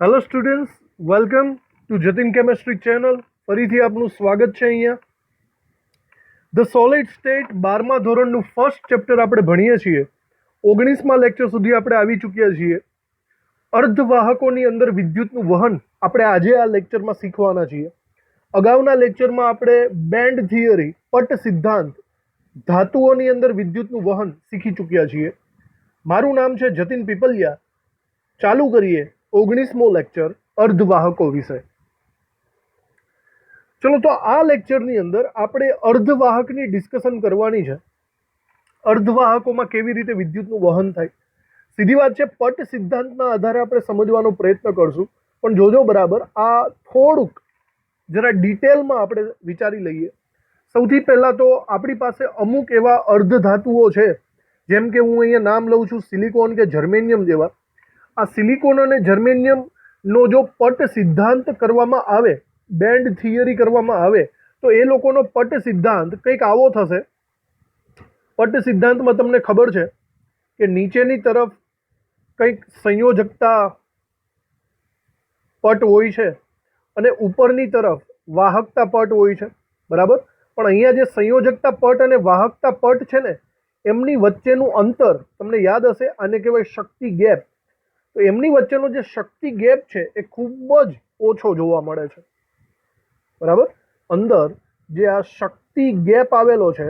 Hello students, welcome to Jatin chemistry channel. ફરીથી આપનું સ્વાગત છે. અહીંયા ધ સોલિડ સ્ટેટ 12મા ધોરણનું ફર્સ્ટ ચેપ્ટર આપણે ભણીએ છીએ. 19મા લેક્ચર સુધી આપણે આવી ચૂક્યા છીએ. અર્ધવાહકોની અંદર વિદ્યુતનું વહન આપણે આજે આ લેક્ચરમાં શીખવાના છીએ. અગાઉના લેક્ચરમાં આપણે બેન્ડ થિયરી, પટ સિદ્ધાંત, ધાતુઓની અંદર વિદ્યુતનું વહન શીખી ચૂક્યા છીએ. મારું નામ છે જતિન પીપલિયા. ચાલુ કરીએ 19મો લેક્ચર અર્ધવાહકો વિશે. ચલો, તો આ લેક્ચરની અંદર આપણે અર્ધવાહકની ડિસ્કશન કરવાની છે. અર્ધવાહકોમાં કેવી રીતે વિદ્યુતનું વહન થાય. સીધી વાત છે, પટ સિદ્ધાંતના આધારે આપણે સમજવાનો પ્રયત્ન કરશું. પણ જોજો બરાબર, આ થોડુંક જરા ડિટેલમાં આપણે વિચારી લઈએ. સૌથી પહેલાં તો આપણી પાસે અમુક એવા અર્ધધાતુઓ છે, જેમ કે હું અહીંયા નામ લઉં છું સિલિકોન કે જર્મેનિયમ જેવા. આ સિલિકોન અને જર્મેનિયમનો જો પટ સિદ્ધાંત કરવામાં આવે, બેન્ડ થિયરી કરવામાં આવે, તો એ લોકોનો પટ સિદ્ધાંત કંઈક આવો થશે. પટ સિદ્ધાંતમાં તમને ખબર છે કે નીચેની તરફ કંઈક સંયોજકતા પટ હોય છે અને ઉપરની તરફ વાહકતા પટ હોય છે, બરાબર. પણ અહીંયા જે સંયોજકતા પટ અને વાહકતા પટ છે ને, એમની વચ્ચેનું અંતર તમને યાદ હશે, આને કહેવાય શક્તિ ગેપ. તો એમની વચ્ચેનો જે શક્તિ ગેપ છે એ ખૂબ જ ઓછો જોવા મળે છે, બરાબર. અંદર જે આ શક્તિ ગેપ આવેલો છે,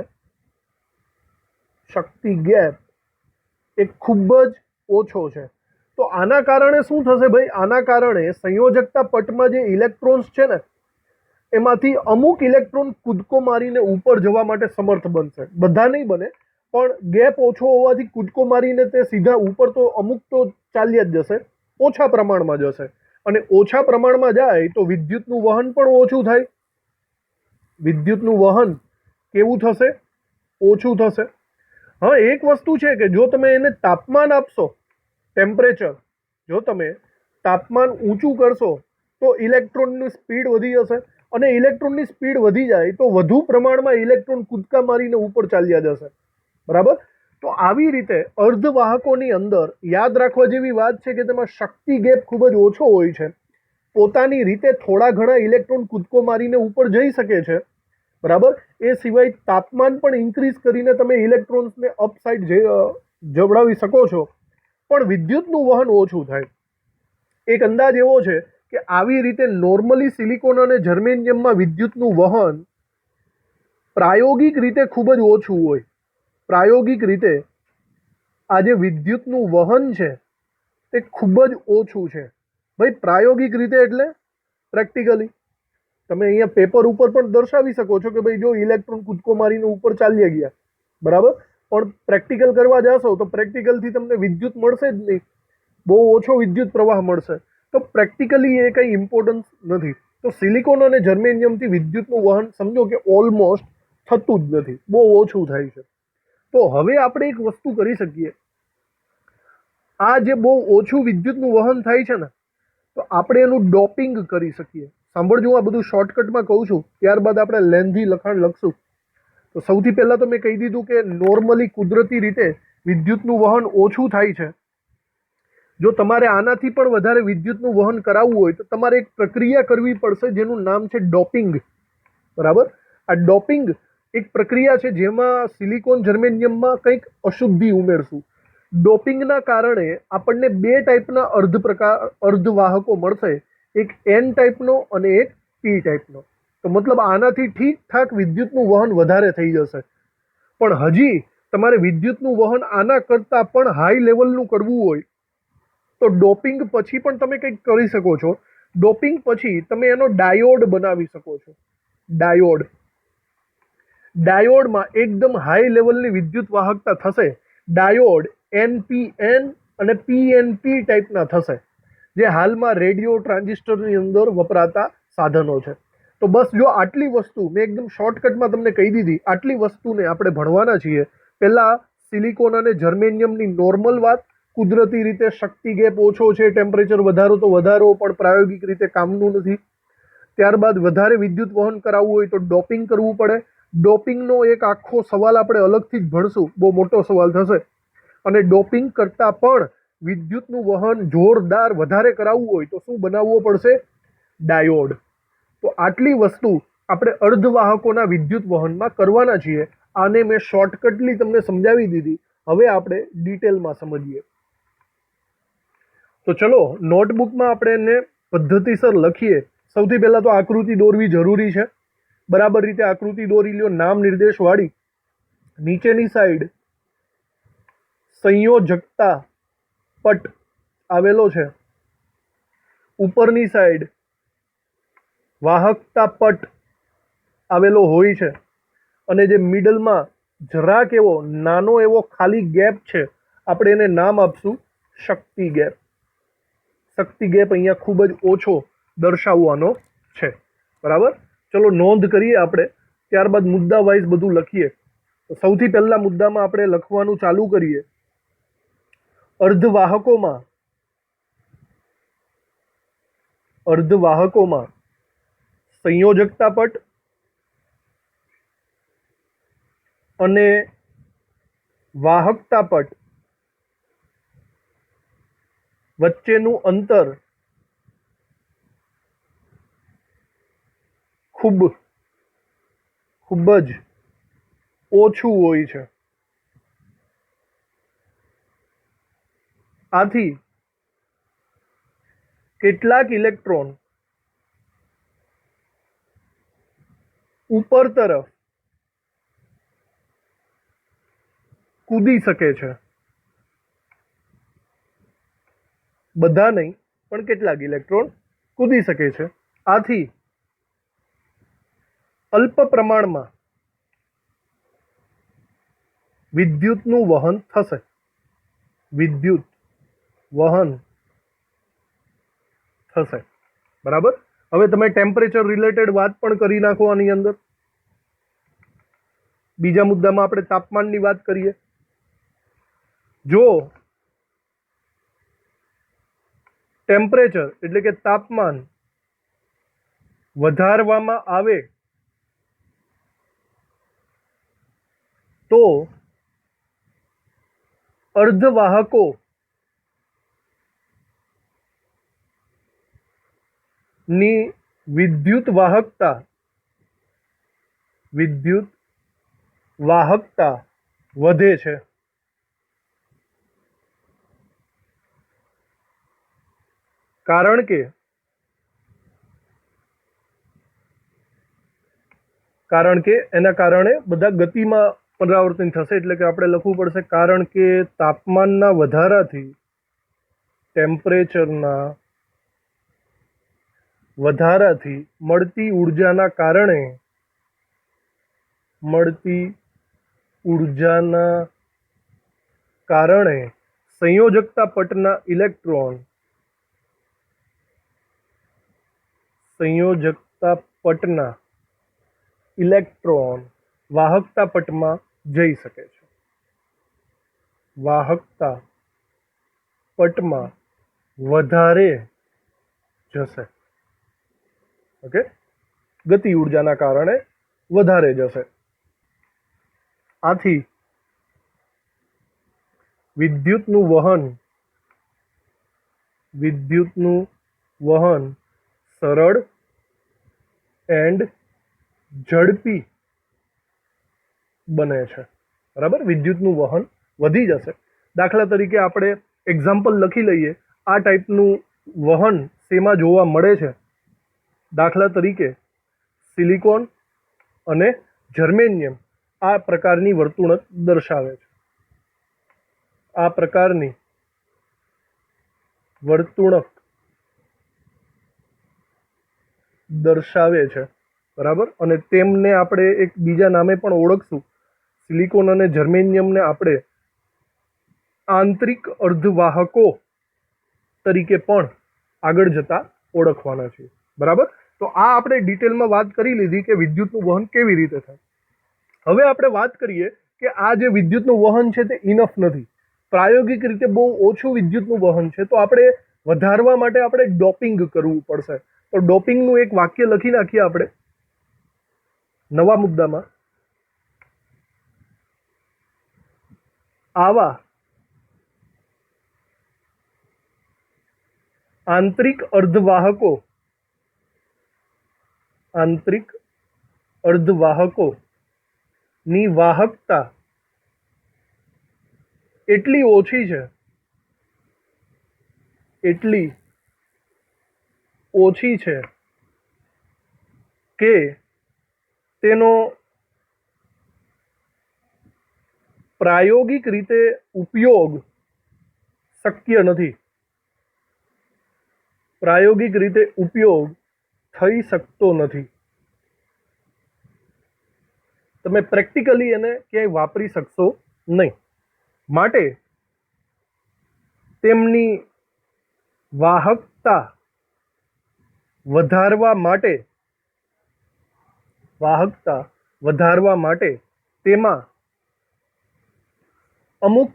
શક્તિ ગેપ એ ખૂબ જ ઓછો છે. તો આના કારણે શું થશે ભાઈ? આના કારણે સંયોજકતા પટમાં જે ઇલેક્ટ્રોન્સ છે ને, એમાંથી અમુક ઇલેક્ટ્રોન કૂદકો મારીને ઉપર જવા માટે સમર્થ બનશે. બધા નહીં બને, પણ ગેપ ઓછો હોવાથી કૂદકો મારીને તે સીધા ઉપર તો અમુક તો ચાલ્યા જ જશે, ઓછા પ્રમાણમાં જશે. અને ઓછા પ્રમાણમાં જાય તો વિદ્યુતનું વહન પણ ઓછું થાય. વિદ્યુતનું વહન કેવું થશે? ઓછું થશે. હા, એક વસ્તુ છે કે જો તમે એને તાપમાન આપશો, ટેમ્પરેચર, જો તમે તાપમાન ઊંચું કરશો તો ઇલેક્ટ્રોનની સ્પીડ વધી જશે. અને ઇલેક્ટ્રોનની સ્પીડ વધી જાય તો વધુ પ્રમાણમાં ઇલેક્ટ્રોન કૂદકા મારીને ઉપર ચાલ્યા જશે, બરાબર. તો આવી રીતે અર્ધવાહકોની અંદર યાદ રાખવા જેવી વાત છે કે તેમાં શક્તિ ગેપ ખૂબ જ ઓછો હોય છે. પોતાની રીતે થોડા ઘણા ઇલેક્ટ્રોન કૂદકો મારીને ઉપર જઈ શકે છે, બરાબર. એ સિવાય તાપમાન પણ ઇન્ક્રીઝ કરીને તમે ઇલેક્ટ્રોન્સને અપ સાઇડ જવડાવી શકો છો, પણ વિદ્યુતનું વહન ઓછું થાય. એક અંદાજ એવો છે કે આવી રીતે નોર્મલી સિલિકોન અને જર્મેનિયમમાં વિદ્યુતનું વહન પ્રાયોગિક રીતે ખૂબ જ ઓછું હોય. પ્રાયોગિક રીતે આ જે વિદ્યુતનું વહન છે તે ખૂબ જ ઓછું છે ભાઈ. પ્રાયોગિક રીતે એટલે પ્રેક્ટિકલી તમે અહીંયા પેપર ઉપર પણ દર્શાવી શકો છો કે ભાઈ જો ઇલેક્ટ્રોન કૂદકો મારીને ઉપર ચાલ્યા ગયા, બરાબર. પણ પ્રેક્ટિકલ કરવા જશો તો પ્રેક્ટિકલથી તમને વિદ્યુત મળશે જ નહીં, બહુ ઓછો વિદ્યુત પ્રવાહ મળશે. તો પ્રેક્ટિકલી એ કંઈ ઇમ્પોર્ટન્સ નથી. તો સિલિકોન અને જર્મેનિયમથી વિદ્યુતનું વહન સમજો કે ઓલમોસ્ટ થતું જ નથી, બહુ ઓછું થાય છે. તો હવે આપણે એક વસ્તુ કરી શકીએ. આ જે બહુ ઓછું વિદ્યુતનું વહન થાય છે ને, તો આપણે એનું ડોપિંગ કરી શકીએ. સાંભળજો, આ બધું શોર્ટકટમાં કહું છું, ત્યારબાદ આપણે લેન્ધી લખાણ લખશું. તો સૌથી પહેલાં તો મેં કહી દીધું કે નોર્મલી કુદરતી રીતે વિદ્યુતનું વહન ઓછું થાય છે. જો તમારે આનાથી પણ વધારે વિદ્યુતનું વહન કરાવવું હોય તો તમારે એક પ્રક્રિયા કરવી પડશે જેનું નામ છે ડોપિંગ, બરાબર. આ ડોપિંગ એક પ્રક્રિયા છે જેમાં સિલિકોન જર્મેનિયમમાં કંઈક અશુદ્ધિ ઉમેરશું. ડોપિંગના કારણે આપણને બે ટાઈપના અર્ધવાહકો મળશે, એક એન ટાઈપનો અને એક પી ટાઈપનો. તો મતલબ આનાથી ઠીકઠાક વિદ્યુતનું વહન વધારે થઈ જશે. પણ હજી તમારે વિદ્યુતનું વહન આના કરતાં પણ હાઈ લેવલનું કરવું હોય તો ડોપિંગ પછી પણ તમે કંઈક કરી શકો છો. ડોપિંગ પછી તમે એનો ડાયોડ બનાવી શકો છો. ડાયોડમાં એકદમ હાઈ લેવલની વિદ્યુત વાહકતા થશે. ડાયોડ NPN અને PNP ટાઈપના થશે, જે હાલમાં રેડિયો ટ્રાન્ઝિસ્ટરની અંદર વપરાતા સાધનો છે. તો બસ જો આટલી વસ્તુ મેં એકદમ શોર્ટકટમાં તમને કહી દીધી. આટલી વસ્તુને આપણે ભણવાના છીએ. પહેલાં સિલિકોન અને જર્મેનિયમની નોર્મલ વાત, કુદરતી રીતે શક્તિ ગેપ ઓછો છે, ટેમ્પરેચર વધારો તો વધારો, પણ પ્રાયોગિક રીતે કામનું નથી. ત્યારબાદ વધારે વિદ્યુત વહન કરાવવું હોય તો ડોપિંગ કરવું પડે. ડોપિંગનો એક આખો સવાલ આપણે અલગથી જ ભણશું, બહુ મોટો સવાલ થશે. અને ડોપિંગ કરતાં પણ વિદ્યુતનું વહન જોરદાર વધારે કરાવવું હોય તો શું બનાવવો પડશે? ડાયોડ. તો આટલી વસ્તુ આપણે અર્ધવાહકોના વિદ્યુત વહનમાં કરવાના છીએ. આને મેં શોર્ટકટલી તમને સમજાવી દીધી. હવે આપણે ડિટેલમાં સમજીએ. તો ચલો નોટબુકમાં આપણે એને પદ્ધતિસર લખીએ. સૌથી પહેલા તો આકૃતિ દોરવી જરૂરી છે. બરાબર રીતે આકૃતિ દોરી લ્યો, નામ નિર્દેશ વાળી. નીચેની સાઈડ સંયોજકતા પટ આવેલો છે, ઉપરની સાઈડ વાહકતા પટ આવેલો હોય છે, અને જે મિડલમાં જરાક એવો નાનો એવો ખાલી ગેપ છે, આપણે એને નામ આપશું શક્તિ ગેપ. શક્તિ ગેપ અહીંયા ખૂબ જ ઓછો દર્શાવવાનો છે. બરાબર, ચલો નોંધ કરીએ આપણે, ત્યારબાદ મુદ્દા વાઇઝ બધું લખીએ. તો સૌથી પહેલા મુદ્દામાં આપણે લખવાનું ચાલુ કરીએ. અર્ધવાહકોમાં સંયોજકતા પટ અને વાહકતા પટ વચ્ચેનું અંતર ખૂબ જ ઓછું હોય છે. આથી કેટલાક ઇલેક્ટ્રોન ઉપર તરફ કૂદી શકે છે. બધા નહીં, પણ કેટલાક ઇલેક્ટ્રોન કૂદી શકે છે. આથી અલ્પ પ્રમાણમાં વિદ્યુતનું વહન થશે. વિદ્યુત વહન થશે. બરાબર. હવે તમે ટેમ્પરેચર રિલેટેડ વાત પણ કરી નાખો આની અંદર. બીજા મુદ્દામાં આપણે તાપમાનની વાત કરીએ. જો ટેમ્પરેચર એટલે કે તાપમાન વધારવામાં આવે તો અર્ધવાહકો ની વિદ્યુત વાહકતા વધે છે. કારણ કે એના કારણે બધા ગતિમાં પુનરાવર્તન થશે. એટલે કે આપણે લખવું પડશે કારણ કે તાપમાનના વધારાથી, ટેમ્પરેચરના વધારાથી મળતી ઉર્જાના કારણે સંયોજકતા પટના ઇલેક્ટ્રોન વાહકતા પટમાં જઈ શકે છે. વાહકતા પટમાં વધારે જશે. ઓકે, ગતિ ઉર્જાના કારણે વધારે જશે. આથી વિદ્યુતનું વહન સરળ એન્ડ ઝડપી બને છે. બરાબર, વિદ્યુતનું વહન વધી જશે. દાખલા તરીકે આપણે એક્ઝામ્પલ લખી લઈએ. આ ટાઈપનું વહન શેમાં જોવા મળે છે? દાખલા તરીકે સિલિકોન અને જર્મેનિયમ આ પ્રકારની વર્તુણક દર્શાવે છે. આ પ્રકારની વર્તુણક દર્શાવે છે. બરાબર, અને તેમને આપણે એક બીજા નામે પણ ઓળખશું. સિલિકોન અને જર્મેનિયમને આપણે આંતરિક અર્ધવાહકો તરીકે પણ આગળ જતા ઓળખવાના છીએ. બરાબર, તો આ આપણે ડિટેલમાં વાત કરી લીધી કે વિદ્યુતનું વહન કેવી રીતે થાય. હવે આપણે વાત કરીએ કે આ જે વિદ્યુતનું વહન છે તે ઇનફ નથી. પ્રાયોગિક રીતે બહુ ઓછું વિદ્યુતનું વહન છે, તો આપણે વધારવા માટે આપણે ડોપિંગ કરવું પડશે. તો ડોપિંગનું એક વાક્ય લખી નાખીએ આપણે નવા મુદ્દામાં. આવા આંતરિક અર્ધવાહકો ની વાહકતા એટલી ઓછી છે કે તેનો પ્રાયોગિક રીતે ઉપયોગ શક્ય નથી, પ્રાયોગિક રીતે ઉપયોગ થઈ શકતો નથી. તમે પ્રેક્ટિકલી એને ક્યાંય વાપરી શકશો નહીં. માટે તેમની વાહકતા વધારવા માટે તેમાં અમુક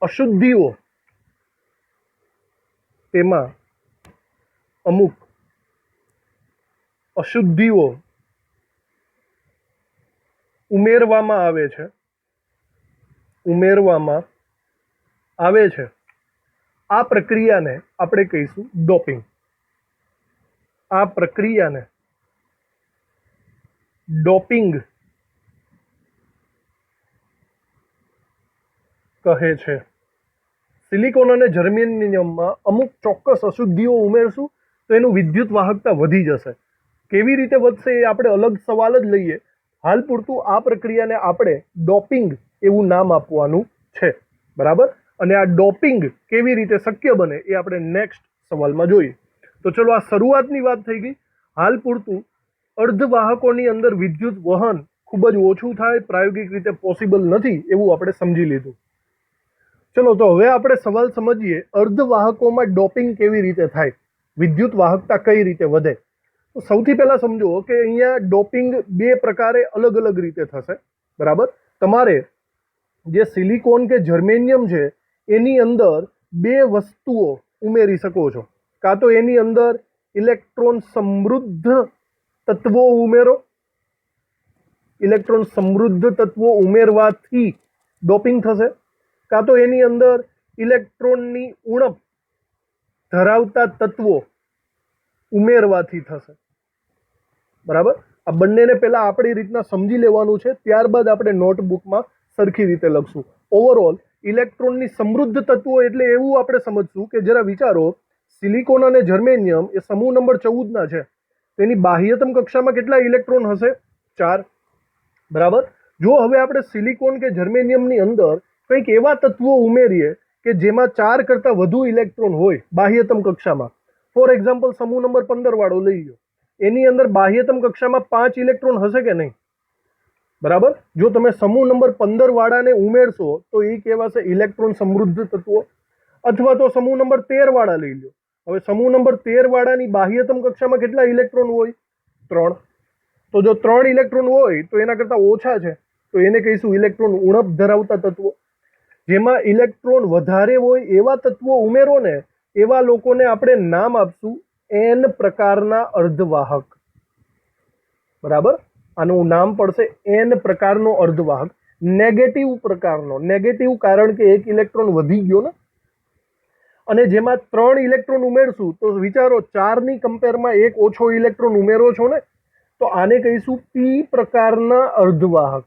અશુદ્ધિઓ ઉમેરવામાં આવે છે. આ પ્રક્રિયાને આપણે કહીશું ડોપિંગ. આ પ્રક્રિયાને ડોપિંગ કહે છે. સિલિકોન અને જર્મેનિયમમાં અમુક ચોક્કસ અશુદ્ધિઓ ઉમેરશું તો એનું વિદ્યુત વાહકતા વધી જશે. કેવી રીતે વધશે એ આપણે અલગ સવાલ જ લઈએ. હાલ પૂરતું આ પ્રક્રિયાને આપણે ડોપિંગ એવું નામ આપવાનું છે. બરાબર. અને આ ડોપિંગ કેવી રીતે શક્ય બને એ આપણે નેક્સ્ટ સવાલમાં જોઈએ. તો ચલો, આ શરૂઆતની વાત થઈ ગઈ. હાલ પૂરતું અર્ધવાહકોની અંદર વિદ્યુત વહન ખૂબ જ ઓછું થાય, પ્રાયોગિક રીતે પોસિબલ નથી એવું આપણે સમજી લીધું. ચલો, તો હવે આપણે સવાલ સમજીએ, અર્ધવાહકોમાં ડોપિંગ કેવી રીતે થાય, વિદ્યુત વાહકતા કઈ રીતે વધે. તો સૌથી પહેલા સમજો કે અહીંયા ડોપિંગ બે પ્રકારે અલગ અલગ રીતે થશે. બરાબર. તમારે જે સિલિકોન કે જર્મેનિયમ છે એની અંદર બે વસ્તુઓ ઉમેરી શકો છો. કાં તો એની અંદર ઇલેક્ટ્રોન સમૃદ્ધ તત્વો ઉમેરો. ઇલેક્ટ્રોન સમૃદ્ધ તત્વો ઉમેરવાથી ડોપિંગ થશે. કાં તો એની અંદર ઇલેક્ટ્રોનની ઉણપ ધરાવતા તત્વો ઉમેરવાથી થશે. બરાબર. આ બંનેને પહેલા આપણી રીતના સમજી લેવાનું છે, ત્યારબાદ આપણે નોટબુકમાં સરખી રીતે લખશું. ઓવરઓલ ઇલેક્ટ્રોનની સમૃદ્ધ તત્વો એટલે એવું આપણે સમજશું કે જરા વિચારો, સિલિકોન અને જર્મેનિયમ એ સમૂહ નંબર 14 છે. તેની બાહ્યતમ કક્ષામાં કેટલા ઇલેક્ટ્રોન હશે? 4. બરાબર. જો હવે આપણે સિલિકોન કે જર્મેનિયમની અંદર કંઈક એવા તત્વો ઉમેરીએ કે જેમાં 4 કરતાં વધુ ઇલેક્ટ્રોન હોય બાહ્યતમ કક્ષામાં, ફોર એક્ઝામ્પલ સમૂહ નંબર 15 વાળો લઈ લો, એની અંદર બાહ્યતમ કક્ષામાં 5 ઇલેક્ટ્રોન હશે કે નહીં? બરાબર. જો તમે સમૂહ નંબર 15 વાળાને ઉમેરશો તો એ કહેવાશે ઇલેક્ટ્રોન સમૃદ્ધ તત્વો. અથવા તો સમૂહ નંબર 13 વાળા લઈ લો. હવે સમૂહ નંબર 13 વાળાની બાહ્યતમ કક્ષામાં કેટલા ઇલેક્ટ્રોન હોય? 3. તો જો 3 ઇલેક્ટ્રોન હોય તો એના કરતાં ઓછા છે તો એને કહીશું ઇલેક્ટ્રોન ઉણપ ધરાવતા તત્વો. જેમાં ઇલેક્ટ્રોન વધારે હોય એવા તત્વો ઉમેરો ને, એવા લોકોને આપણે નામ આપશું એન પ્રકારના અર્ધવાહક. બરાબર. આનું નામ પડશે એન પ્રકારનો અર્ધવાહક. નેગેટિવ પ્રકારનો. નેગેટિવ કારણ કે એક ઇલેક્ટ્રોન વધી ગયો ને. અને જેમાં 3 ઇલેક્ટ્રોન ઉમેરશું તો વિચારો 4ની કમ્પેરમાં એક ઓછો ઇલેક્ટ્રોન ઉમેરો છો ને, તો આને કહીશું પી પ્રકારના અર્ધવાહક.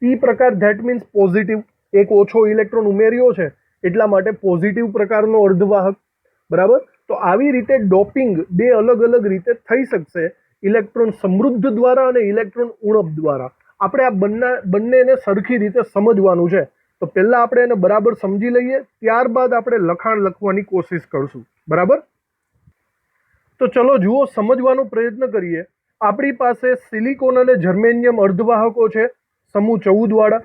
પી પ્રકાર ધેટ મીન્સ પોઝિટિવ. એક ઓછો ઇલેક્ટ્રોન ઉમેર્યો છે એટલા માટે પોઝિટિવ પ્રકારનો અર્ધવાહક. બરાબર. તો આવી રીતે ડોપિંગ બે અલગ અલગ રીતે થઈ શકશે, ઇલેક્ટ્રોન સમૃદ્ધ દ્વારા અને ઇલેક્ટ્રોન ઉણપ દ્વારા. આપણે આ બંનેને સરખી રીતે સમજવાનું છે. તો પહેલા આપણે એને બરાબર સમજી લઈએ, ત્યારબાદ આપણે લખાણ લખવાની કોશિશ કરશું. બરાબર. તો ચલો જુઓ, સમજવાનો પ્રયત્ન કરીએ. આપણી પાસે સિલિકોન અને જર્મેનિયમ અર્ધવાહકો છે સમૂહ 14 વાળા,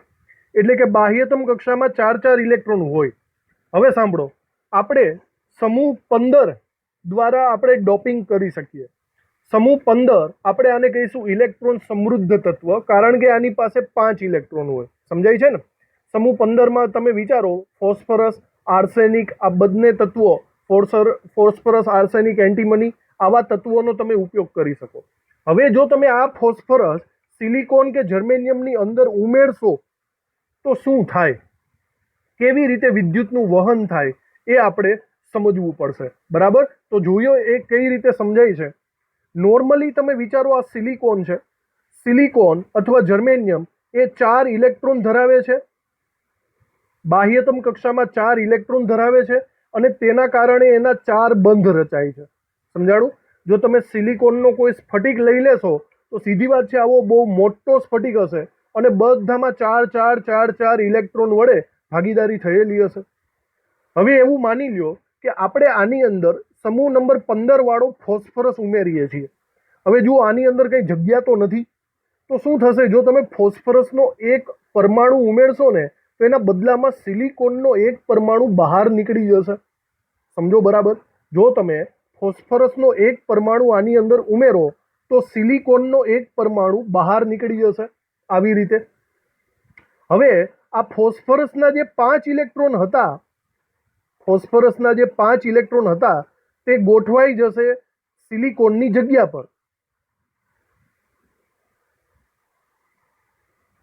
એટલે કે બાહ્યતમ કક્ષામાં 4 ઇલેક્ટ્રોન હોય. હવે સાંભળો, આપણે સમૂહ 15 દ્વારા આપણે ડોપિંગ કરી શકીએ. સમૂહ 15 આપણે આને કહીશું ઇલેક્ટ્રોન સમૃદ્ધ તત્વ, કારણ કે આની પાસે 5 ઇલેક્ટ્રોન હોય. સમજાય છે ને? સમૂહ 15માં તમે વિચારો, ફોસ્ફરસ, આર્સેનિક, આ બંને તત્વો, ફોસ્ફરસ, આર્સેનિક, એન્ટીમની, આવા તત્વોનો તમે ઉપયોગ કરી શકો. હવે જો તમે આ ફોસ્ફરસ સિલિકોન કે જર્મેનિયમની અંદર ઉમેરશો તો શું થાય, કેવી રીતે વિદ્યુતનું વહન થાય એ આપણે સમજવું પડશે, બરાબર? તો જોયો એ કઈ રીતે સમજાય છે. નોર્મલી તમે વિચારો, આ સિલિકોન છે, સિલિકોન અથવા જર્મેનિયમ એ 4 ઇલેક્ટ્રોન ધરાવે છે, બાહ્યતમ કક્ષામાં 4 ઇલેક્ટ્રોન ધરાવે છે, અને તેના કારણે એના 4 બંધ રચાય છે. સમજાણું? જો તમે સિલિકોનનો કોઈ સ્ફટિક લઈ લેશો તો સીધી વાત છે, આવો બહુ મોટો સ્ફટિક હશે અને બધામાં 4 4 4 4 ઇલેક્ટ્રોન વડે ભાગીદારી થયેલી હશે. હવે એવું માની લ્યો કે આપણે આની અંદર સમૂહ નંબર 15 વાળો ફોસ્ફરસ ઉમેરીએ છીએ. હવે જુઓ, આની અંદર કઈ જગ્યા તો નથી, તો શું થશે? જો તમે ફોસ્ફરસનો એક પરમાણુ ઉમેરશો ને તો એના બદલામાં સિલિકોનનો એક પરમાણુ બહાર નીકળી જશે. સમજો બરાબર? જો તમે ફોસ્ફરસનો એક પરમાણુ આની અંદર ઉમેરો તો સિલિકોનનો એક પરમાણુ બહાર નીકળી જશે, આવી રીતે. હવે આ ફોસ્ફરસના જે 5 ઇલેક્ટ્રોન હતા, ફોસ્ફરસના જે 5 ઇલેક્ટ્રોન હતા તે ગોઠવાઈ જશે સિલિકોનની જગ્યા પર,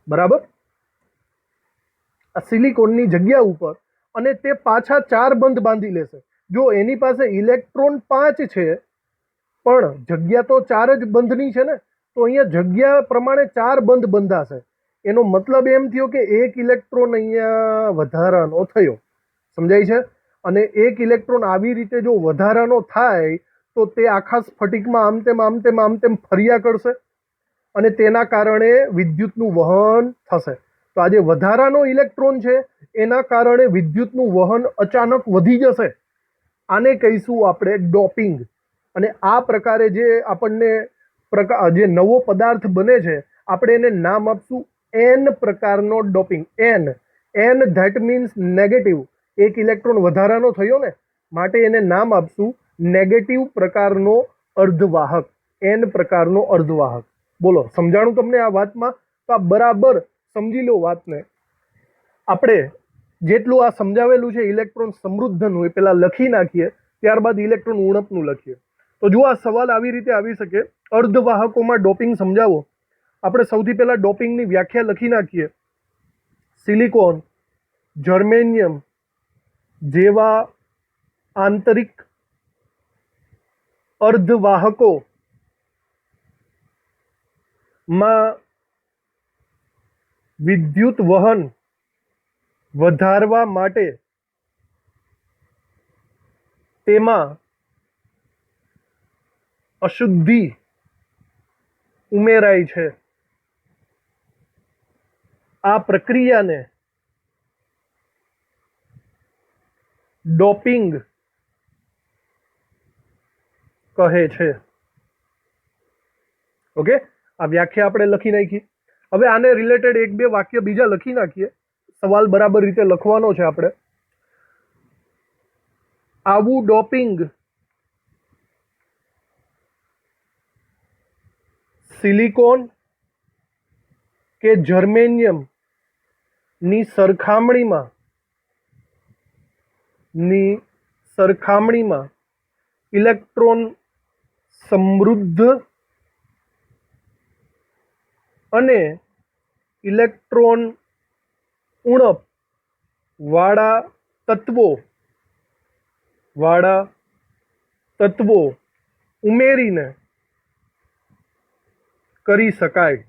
બરાબર? આ સિલિકોનની જગ્યા ઉપર, અને તે પાછા 4 બંધ બાંધી લેશે. જો એની પાસે ઇલેક્ટ્રોન 5 છે પણ જગ્યા તો 4 જ બંધની છે ને, તો અહીંયા જગ્યા પ્રમાણે 4 બંધ બંધાશે. એનો મતલબ એમ થયો કે એક ઇલેક્ટ્રોન અહીંયા વધારાનો થયો. સમજાય છે? અને એક ઇલેક્ટ્રોન આવી રીતે જો વધારાનો થાય તો તે આખા સ્ફટિકમાં આમ તેમ ફર્યા કરશે અને તેના કારણે વિદ્યુતનું વહન થશે. તો આ જે વધારાનો ઇલેક્ટ્રોન છે એના કારણે વિદ્યુતનું વહન અચાનક વધી જશે. આને કહીશું આપણે ડોપિંગ. અને આ પ્રકારે જે આપણને જે નવો પદાર્થ બને છે આપણે એને નામ આપશું એન પ્રકારનો doping. N that means negative. એક ઇલેક્ટ્રોન વધારાનો થયો ને, માટે એને નામ આપશું નેગેટિવ પ્રકારનો અર્ધવાહક. એન પ્રકારનો અર્ધવાહક. બોલો, સમજાણું તમને આ વાતમાં? તો આ બરાબર સમજી લો વાતને. આપણે જેટલું આ સમજાવેલું છે ઇલેક્ટ્રોન સમૃદ્ધનું એ પેલા લખી નાખીએ, ત્યારબાદ ઇલેક્ટ્રોન ઉણપનું લખીએ. તો જો આ સવાલ આવી રીતે આવી શકે, અર્ધવાહકોમાં ડોપિંગ સમજાવો. આપણે સૌથી પહેલા ડોપિંગની વ્યાખ્યા લખી નાખીએ. સિલિકોન, જર્મેનિયમ જેવા આંતરિક અર્ધવાહકો માં વિદ્યુત વહન વધારવા માટે તેમાં અશુદ્ધિ ઉમેરાય છે. આ પ્રક્રિયાને ડોપિંગ કહે છે. ઓકે, આ વ્યાખ્યા આપણે લખી નાખી. હવે આને રિલેટેડ 1-2 વાક્ય બીજા લખી નાખીએ. સવાલ બરાબર રીતે લખવાનો છે આપણે. આવું ડોપિંગ સિલિકોન કે જર્મેનિયમ ની સરખામણીમાં ઇલેક્ટ્રોન સમૃદ્ધ અને ઇલેક્ટ્રોન ઉણપ વાળા તત્વો ઉમેરીને કરી શકાય.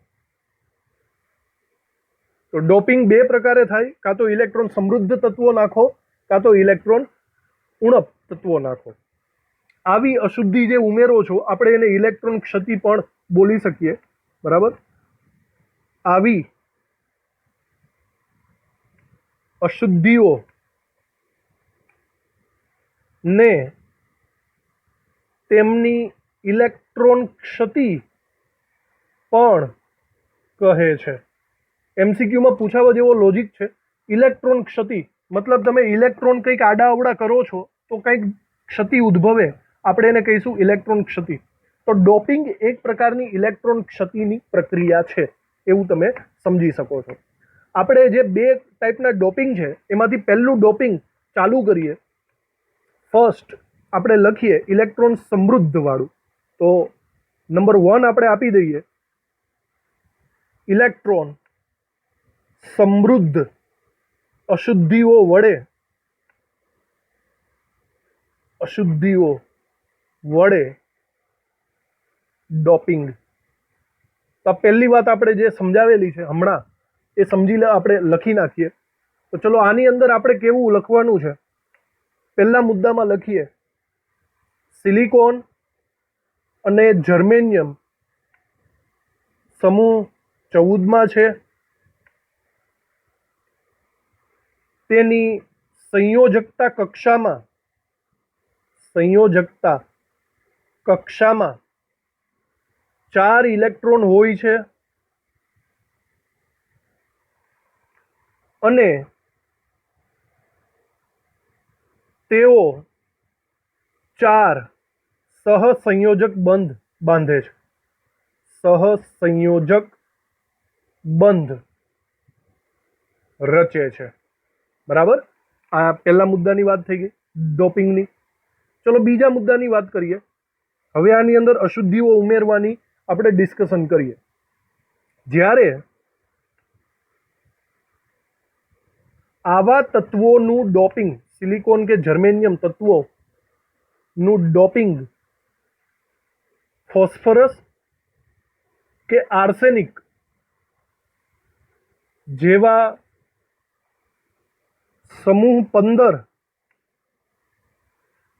તો ડોપિંગ 2 પ્રકારે થાય, કાં તો ઇલેક્ટ્રોન સમૃદ્ધ તત્વો નાખો, કાં તો ઇલેક્ટ્રોન ઉણપ તત્વો નાખો. આવી અશુદ્ધિ જે ઉમેરો છો આપણે એને ઇલેક્ટ્રોન ક્ષતિ પણ બોલી શકીએ, બરાબર? આવી અશુદ્ધિઓ ને તેમની ઇલેક્ટ્રોન ક્ષતિ પણ કહે છે. એમસીક્યુમાં પૂછાવા જેવો લોજિક છે. ઇલેક્ટ્રોન ક્ષતિ મતલબ તમે ઇલેક્ટ્રોન કંઈક આડા અવડા કરો છો તો કંઈક ક્ષતિ ઉદ્ભવે, આપણે એને કહીશું ઇલેક્ટ્રોન ક્ષતિ. તો ડોપિંગ એક પ્રકારની ઇલેક્ટ્રોન ક્ષતિની પ્રક્રિયા છે, એવું તમે સમજી શકો છો. આપણે જે 2 ટાઈપના ડોપિંગ છે એમાંથી પહેલું ડોપિંગ ચાલુ કરીએ. ફર્સ્ટ આપણે લખીએ ઇલેક્ટ્રોન સમૃદ્ધ વાળું. તો નંબર 1 આપણે આપી દઈએ, ઇલેક્ટ્રોન સમૃદ્ધ અશુદ્ધિઓ વડે અશુદ્ધિઓ વડે ડોપિંગ. તો પહેલી વાત આપણે જે સમજાવેલી છે હમણાં એ સમજી આપણે લખી નાખીએ. તો ચલો આની અંદર આપણે કેવું લખવાનું છે. પહેલા મુદ્દામાં લખીએ સિલિકોન અને જર્મેનિયમ સમૂહ 14માં છે. તેની સંયોજકતા કક્ષામાં 4 ઇલેક્ટ્રોન હોય છે અને તેઓ 4 સહસંયોજક બંધ બાંધે છે. સહસંયોજક બંધ રચે છે. બરાબર. આ પહેલા મુદ્દાની વાત થઈ ગઈ ડોપિંગની. ચલો બીજા મુદ્દાની વાત કરીએ. હવે આની અંદર અશુદ્ધિઓ ઉમેરવાની આપણે ડિસ્કશન કરીએ. જ્યારે આવા તત્વોનું ડોપિંગ, સિલિકોન કે જર્મેનિયમ તત્વોનું ડોપિંગ ફોસ્ફરસ કે આર્સેનિક જેવા સમૂહ 15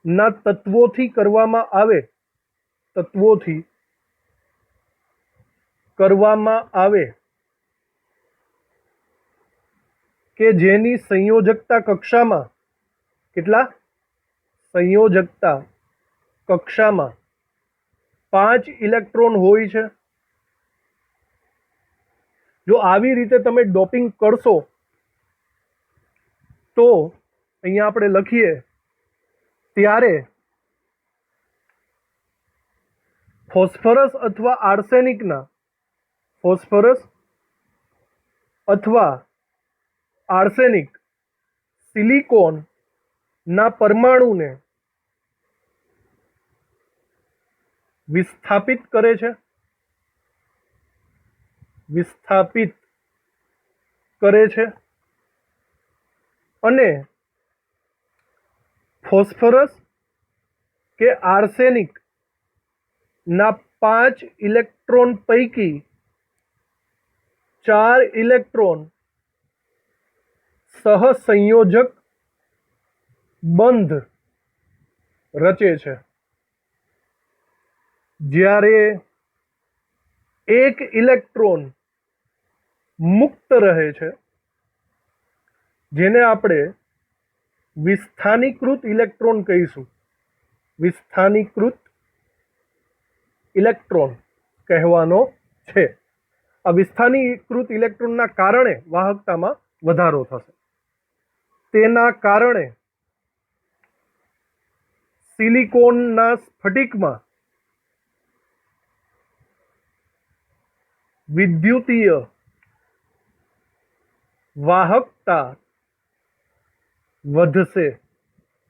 ના તત્વોથી કરવામાં આવે કે જેની સંયોજકતા કક્ષામાં સંયોજકતા કક્ષામાં 5 ઇલેક્ટ્રોન હોય છે. જો આવી રીતે તમે ડોપિંગ કરશો તો અહીંયા આપણે લખીએ ત્યારે ફોસ્ફરસ અથવા આર્સેનિક સિલિકોનના પરમાણુને વિસ્થાપિત કરે છે અને ફોસ્ફરસ કે આર્સેનિક ના 5 ઇલેક્ટ્રોન પૈકી 4 ઇલેક્ટ્રોન સહસંયોજક બંધ રચે છે. જ્યારે એક ઇલેક્ટ્રોન મુક્ત રહે છે જેને આપણે વિસ્થાનીકૃત ઇલેક્ટ્રોન કહીશું. વિસ્થાનીકૃત ઇલેક્ટ્રોન કહેવાનો છે. આ વિસ્થાનીકૃત ઇલેક્ટ્રોનના કારણે વાહકતામાં વધારો થશે. તેના કારણે સિલિકોનના સ્ફટિકમાં વિદ્યુતીય વાહકતા વધશે.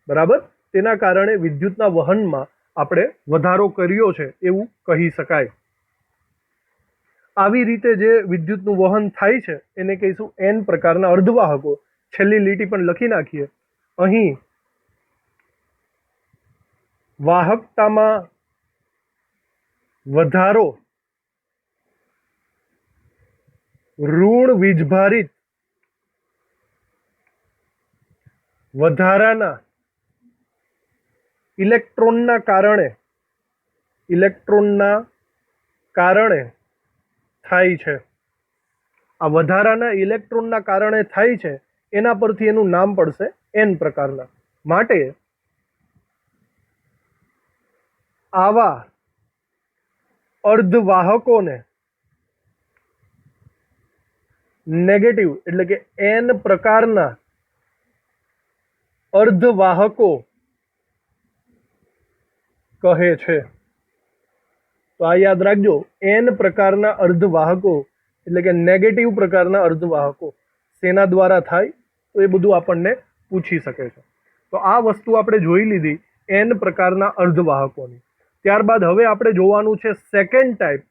બરાબર. તેના કારણે વિદ્યુતના વહનમાં આપણે વધારો કર્યો છે એવું કહી શકાય. આવી રીતે જે વિદ્યુતનું વહન થાય છે એને કહીશું એન પ્રકારના અર્ધવાહકો. છેલ્લી લીટી પણ લખી નાખીએ. અહીં વાહકતામાં વધારો ઋણ વીજભારિત વધારાના ઇલેક્ટ્રોનના કારણે થાય છે. આ વધારાના ઇલેક્ટ્રોનના કારણે થાય છે એના પરથી એનું નામ પડશે એન પ્રકારના. માટે આવા અર્ધવાહકોને નેગેટિવ એટલે કે એન પ્રકારના અર્ધવાહકો કહે છે. તો આ યાદ રાખજો. એન પ્રકારના અર્ધવાહકો એટલે કે નેગેટિવ પ્રકારના અર્ધવાહકો શેના દ્વારા થાય તો એ બધું આપણને પૂછી શકે છે. તો આ વસ્તુ આપણે જોઈ લીધી એન પ્રકારના અર્ધવાહકોની. ત્યારબાદ હવે આપણે જોવાનું છે સેકન્ડ ટાઈપ.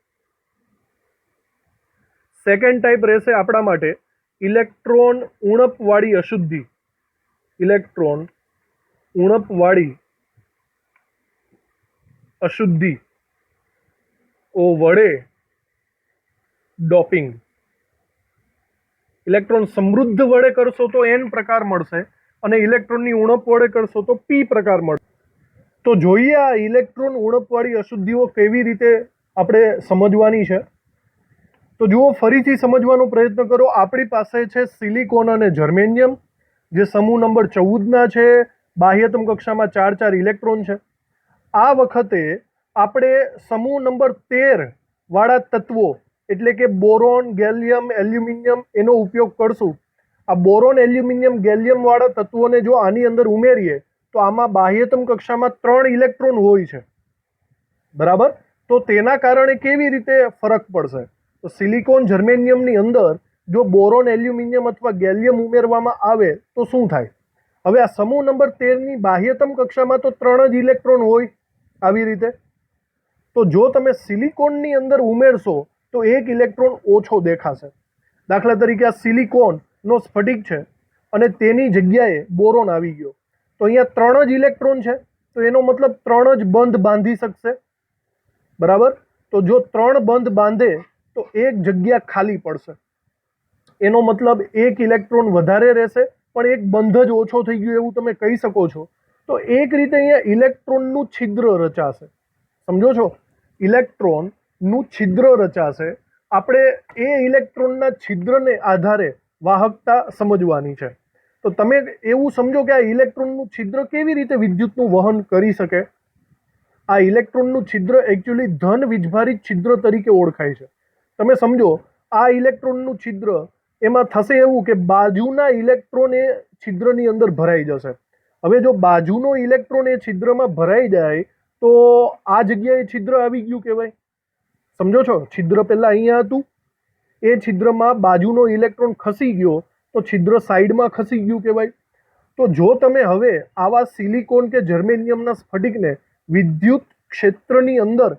સેકન્ડ ટાઈપ રહેશે આપણા માટે ઇલેક્ટ્રોન ઉણપવાળી અશુદ્ધિ. ઇલેક્ટ્રોન ઉણપવાળી અશુદ્ધિઓ વડે ડોપિંગ. ઇલેક્ટ્રોન સમૃદ્ધ વડે કરશો તો એન પ્રકાર મળશે અને ઇલેક્ટ્રોનની ઉણપ વડે કરશો તો પી પ્રકાર મળશે. તો જોઈએ આ ઇલેક્ટ્રોન ઉણપવાળી અશુદ્ધિઓ કેવી રીતે આપણે સમજવાની છે. તો જુઓ, ફરીથી સમજવાનો પ્રયત્ન કરો. આપણી પાસે છે સિલિકોન અને જર્મેનિયમ, જે સમૂહ નંબર 14ના છે. બાહ્યતમ કક્ષામાં 4 ઇલેક્ટ્રોન છે. આ વખતે આપણે સમૂહ નંબર 13 વાળા તત્વો એટલે કે બોરોન, ગેલિયમ, એલ્યુમિનિયમ એનો ઉપયોગ કરશું. આ બોરોન, એલ્યુમિનિયમ, ગેલિયમ વાળા તત્વોને જો આની અંદર ઉમેરીએ તો આમાં બાહ્યતમ કક્ષામાં 3 ઇલેક્ટ્રોન હોય છે. બરાબર. તો તેના કારણે કેવી રીતે ફરક પડશે? તો સિલિકોન, જર્મેનિયમની અંદર જો બોરોન, એલ્યુમિનિયમ અથવા ગેલિયમ ઉમેરવામાં આવે તો શું થાય? હવે આ સમૂહ નંબર 13ની બાહ્યતમ કક્ષામાં તો 3 જ ઇલેક્ટ્રોન હોય આવી રીતે. તો જો તમે સિલિકોનની અંદર ઉમેરશો તો 1 ઇલેક્ટ્રોન ઓછો દેખાશે. દાખલા તરીકે આ સિલિકોનનો સ્ફટિક છે અને તેની જગ્યાએ બોરોન આવી ગયો, તો અહીંયા 3 જ ઇલેક્ટ્રોન છે, તો એનો મતલબ 3 જ બંધ બાંધી શકશે. બરાબર. તો જો 3 બંધ બાંધે તો 1 જગ્યા ખાલી પડશે. એનો મતલબ 1 ઇલેક્ટ્રોન વધારે રહેશે પણ 1 બંધ જ ઓછો થઈ ગયો એવું તમે કહી શકો છો. તો એક રીતે અહીંયા ઇલેક્ટ્રોનનું છિદ્ર રચાશે. સમજો છો? ઇલેક્ટ્રોનનું છિદ્ર રચાશે. આપણે એ ઇલેક્ટ્રોનના છિદ્રને આધારે વાહકતા સમજવાની છે. તો તમે એવું સમજો કે આ ઇલેક્ટ્રોનનું છિદ્ર કેવી રીતે વિદ્યુતનું વહન કરી શકે. આ ઇલેક્ટ્રોનનું છિદ્ર એકચ્યુઅલી ધન વીજભારિત છિદ્ર તરીકે ઓળખાય છે. તમે સમજો, આ ઇલેક્ટ્રોનનું છિદ્ર, એમાં થશે એવું કે બાજુના ઇલેક્ટ્રોન એ છિદ્રની અંદર ભરાઈ જશે. હવે જો બાજુનો ઇલેક્ટ્રોન એ છિદ્રમાં ભરાઈ જાય તો આ જગ્યાએ છિદ્ર આવી ગયું કહેવાય. સમજો છો? છિદ્ર પહેલા અહીંયા હતું, એ છિદ્રમાં બાજુનો ઇલેક્ટ્રોન ખસી ગયો તો છિદ્ર સાઈડમાં ખસી ગયું કહેવાય. તો જો તમે હવે આવા સિલિકોન કે જર્મેનિયમના સ્ફટિકને વિદ્યુત ક્ષેત્રની અંદર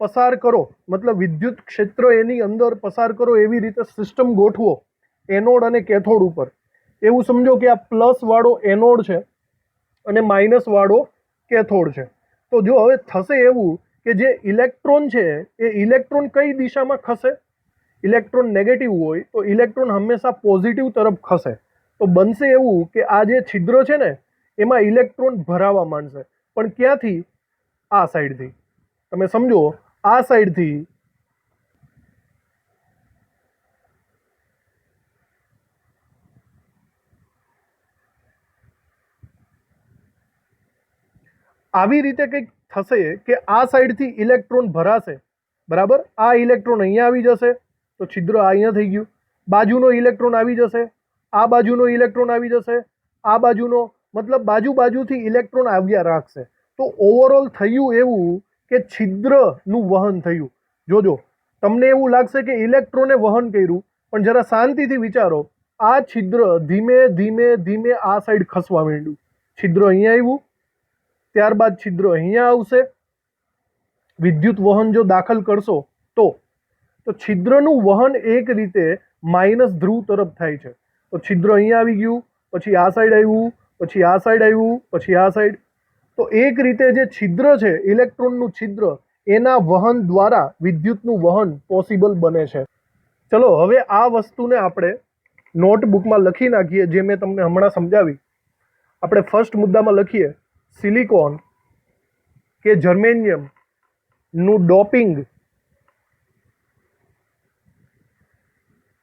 પસાર કરો, મતલબ વિદ્યુત ક્ષેત્ર એની અંદર પસાર કરો એવી રીતે સિસ્ટમ ગોઠવો એનોડ અને કેથોડ ઉપર. એવું સમજો કે આ પ્લસ વાળો એનોડ છે અને માઇનસ વાળો કેથોડ છે. તો જો હવે થશે એવું કે જે ઇલેક્ટ્રોન છે એ ઇલેક્ટ્રોન કઈ દિશામાં ખસે? ઇલેક્ટ્રોન નેગેટિવ હોય તો ઇલેક્ટ્રોન હંમેશા પોઝિટિવ તરફ ખસે. તો બનશે એવું કે આ જે છિદ્ર છે ને એમાં ઇલેક્ટ્રોન ભરાવા માંડશે. પણ ક્યાંથી? આ સાઈડથી. તમે સમજો, આ સાઈડથી આવી રીતે કંઈક થશે કે આ સાઈડથી ઇલેક્ટ્રોન ભરાશે. બરાબર. આ ઇલેક્ટ્રોન અહીંયા આવી જશે તો છિદ્ર અહીંયા થઈ ગયું. બાજુનો ઇલેક્ટ્રોન આવી જશે, આ બાજુનો ઇલેક્ટ્રોન આવી જશે, આ બાજુનો, મતલબ બાજુથી ઇલેક્ટ્રોન આવ્યા રાખશે. તો ઓવરઓલ થયું એવું કે છિદ્રનું વહન થયું. જોજો, તમને એવું લાગશે કે ઇલેક્ટ્રોને વહન કર્યું, પણ જરા શાંતિથી વિચારો. આ છિદ્ર ધીમે ધીમે ધીમે આ સાઈડ ખસવા માંડ્યું. છિદ્ર અહીંયા આવ્યું, ત્યારબાદ છિદ્ર અહીંયા આવશે. વિદ્યુત વહન જો દાખલ કરશો તો છિદ્રનું વહન એક રીતે માઇનસ ધ્રુવ તરફ થાય છે. તો છિદ્ર અહીંયા આવી ગયું, પછી આ સાઈડ આવ્યું, પછી આ સાઈડ આવ્યું, પછી આ સાઈડ. તો એક રીતે જે છિદ્ર છે, ઇલેક્ટ્રોનનું છિદ્ર, એના વહન દ્વારા વિદ્યુતનું વહન પોસિબલ બને છે. ચલો હવે આ વસ્તુને આપણે નોટબુકમાં લખી નાખીએ, જે મેં તમને હમણાં સમજાવી. આપણે ફર્સ્ટ મુદ્દામાં લખીએ, સિલિકોન કે જર્મેનિયમનું ડોપિંગ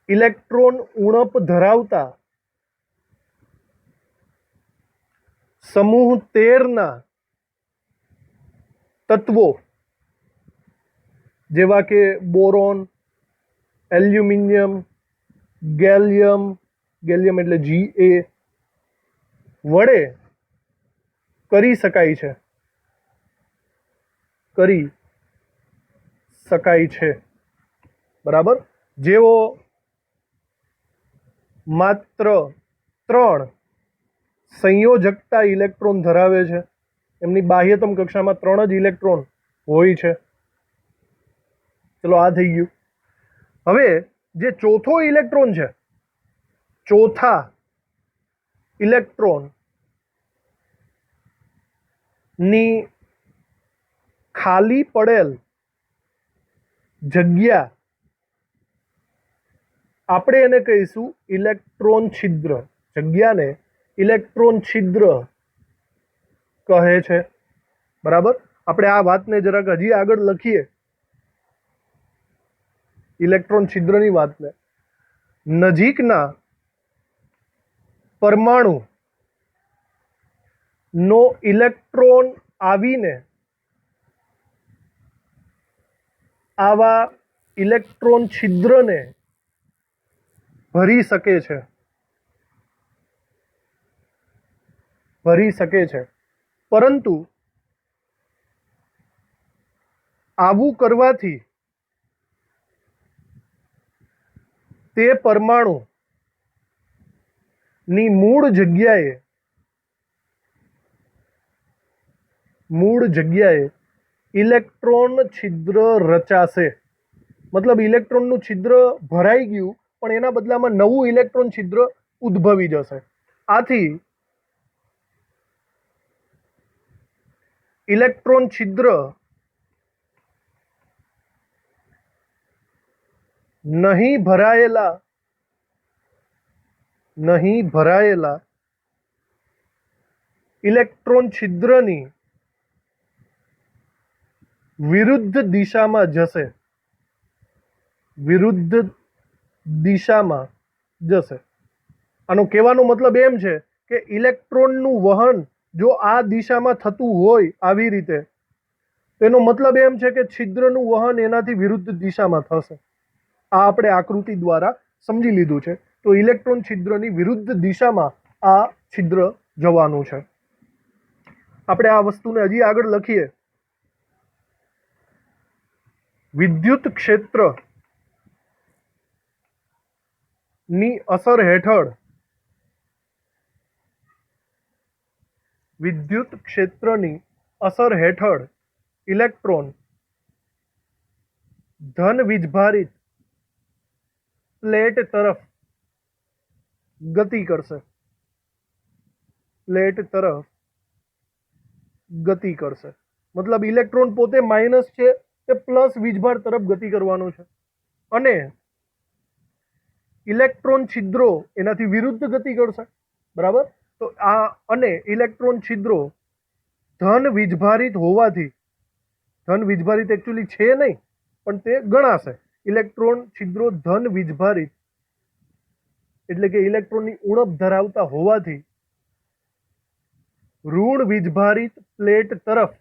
ઇલેક્ટ્રોન ઉણપ ધરાવતા સમૂહ 13ના તત્વો જેવા કે બોરોન, એલ્યુમિનિયમ, ગેલિયમ એટલે Ga વડે કરી શકાય છે. બરાબર. જેઓ માત્ર 3 સંયોજકતા ઇલેક્ટ્રોન ધરાવે છે, એમની બાહ્યતમ કક્ષામાં 3 જ ઇલેક્ટ્રોન હોય છે. ચલો, આ થઈ ગયું. હવે જે ચોથો ઇલેક્ટ્રોન છે, ચોથા ઇલેક્ટ્રોન ની ખાલી પડેલ જગ્યા આપણે એને કહીશું ઇલેક્ટ્રોન છિદ્ર. જગ્યાને ઇલેક્ટ્રોન છિદ્ર કહે છે. બરાબર. આપણે આ વાતને જરાક હજી આગળ લખીએ, ઇલેક્ટ્રોન છિદ્રની વાતને. નજીકના પરમાણુ નો ઇલેક્ટ્રોન આવીને આવા ઇલેક્ટ્રોન છિદ્રને ભરી શકે છે. પરંતુ આવું કરવાથી તે પરમાણુ ની મૂળ જગ્યાએ ઇલેક્ટ્રોન છિદ્ર રચાશે. મતલબ ઇલેક્ટ્રોનનું છિદ્ર ભરાઈ ગયું પણ એના બદલામાં નવું ઇલેક્ટ્રોન છિદ્ર ઉદ્ભવી જશે. આથી ઇલેક્ટ્રોન છિદ્ર નહીં ભરાયેલા ઇલેક્ટ્રોન છિદ્રની વિરુદ્ધ દિશામાં જશે. આનો કહેવાનો મતલબ એમ છે કે ઇલેક્ટ્રોનનું વહન જો આ દિશામાં થતું હોય આવી રીતે, તેનો મતલબ એમ છે કે છિદ્રનું વહન એનાથી વિરુદ્ધ દિશામાં થશે. આ આપણે આકૃતિ દ્વારા સમજી લીધું છે. તો ઇલેક્ટ્રોન છિદ્રની વિરુદ્ધ દિશામાં આ છિદ્ર જવાનું છે. આપણે આ વસ્તુને હજી આગળ લખીએ. વિદ્યુત ક્ષેત્રની અસર હેઠળ ઇલેક્ટ્રોન ધન વીજભારિત પ્લેટ તરફ ગતિ કરશે. મતલબ ઇલેક્ટ્રોન પોતે માઇનસ છે, તે પ્લસ વીજભાર તરફ ગતિ કરવાનું છે. અને ઇલેક્ટ્રોન છિદ્રો એનાથી વિરુદ્ધ ગતિ કરશે. બરાબર. તો આ અને ઇલેક્ટ્રોન છિદ્રો ધન વીજભારિત હોવાથી, ધન વીજભારિત એકચ્યુઅલી છે નહીં પણ તે ગણાશે. ઇલેક્ટ્રોન છિદ્રો ધન વીજભારિત એટલે કે ઇલેક્ટ્રોનની ઉણપ ધરાવતા હોવાથી ઋણ વીજભારિત પ્લેટ તરફ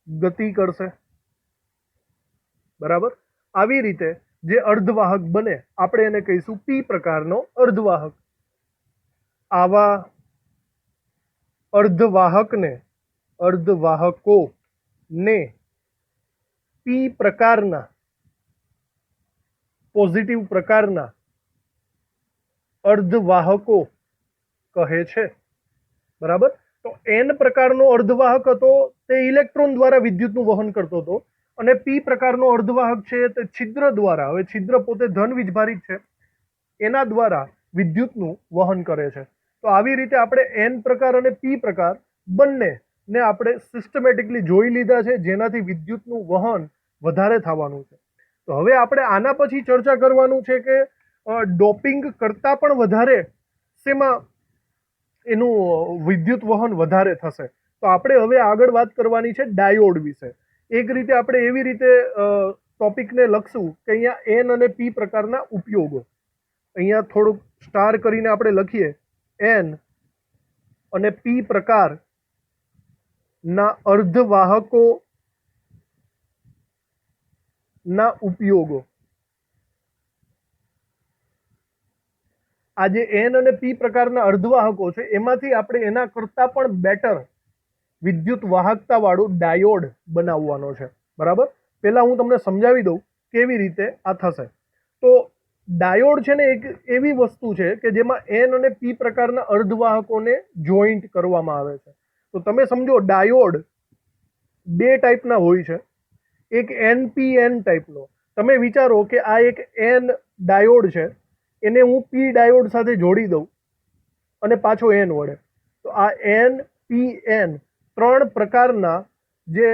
ગતિ કરશે. બરાબર. આવી રીતે જે અર્ધવાહક બને આપણે એને કહીશું પી પ્રકારનો અર્ધવાહક. આવા અર્ધવાહકોને પી પ્રકારના પોઝિટિવ પ્રકારના અર્ધવાહકો કહે છે. બરાબર. તો એન પ્રકારનો અર્ધવાહક હતો તે ઇલેક્ટ્રોન દ્વારા વિદ્યુતનું વહન કરતો હતો, અને પી પ્રકારનો અર્ધવાહક છે તે છિદ્ર દ્વારા, હવે છિદ્ર પોતે ધન વીજભારિત છે, એના દ્વારા વિદ્યુતનું વહન કરે છે. તો આવી રીતે આપણે એન પ્રકાર અને પી પ્રકાર બંનેને આપણે સિસ્ટમેટિકલી જોઈ લીધા છે, જેનાથી વિદ્યુતનું વહન વધારે થવાનું છે. તો હવે આપણે આના પછી ચર્ચા કરવાનું છે કે ડોપિંગ કરતાં પણ વધારે શેમાં એનું વિદ્યુત વહન વધારે થશે. તો આપણે હવે આગળ વાત કરવાની છે ડાયોડ વિશે. એક રીતે આપણે એવી રીતે ટોપિકને લખશું કે અહીંયા એન અને પી પ્રકારના ઉપયોગો. અહીંયા થોડુંક સ્ટાર કરીને આપણે લખીએ એન અને પી પ્રકારના અર્ધવાહકોના ઉપયોગો. આ જે એન અને પી પ્રકારના અર્ધવાહકો છે એમાંથી આપણે એના કરતાં પણ બેટર વિદ્યુત વાહકતા વાળું ડાયોડ બનાવવાનો છે. બરાબર. પહેલા હું તમને સમજાવી દઉં કેવી રીતે આ થશે. તો ડાયોડ છે ને એક એવી વસ્તુ છે કે જેમાં એન અને પી પ્રકારના અર્ધવાહકોને જોઈન્ટ કરવામાં આવે છે. તો તમે સમજો ડાયોડ બે ટાઈપના હોય છે. એક એનપીએન ટાઈપનો. તમે વિચારો કે આ એક એન ડાયોડ છે, એને હું પી ડાયોડ સાથે જોડી દઉં અને પાછો એન વડે, તો આ એન પી એન 3 પ્રકારના જે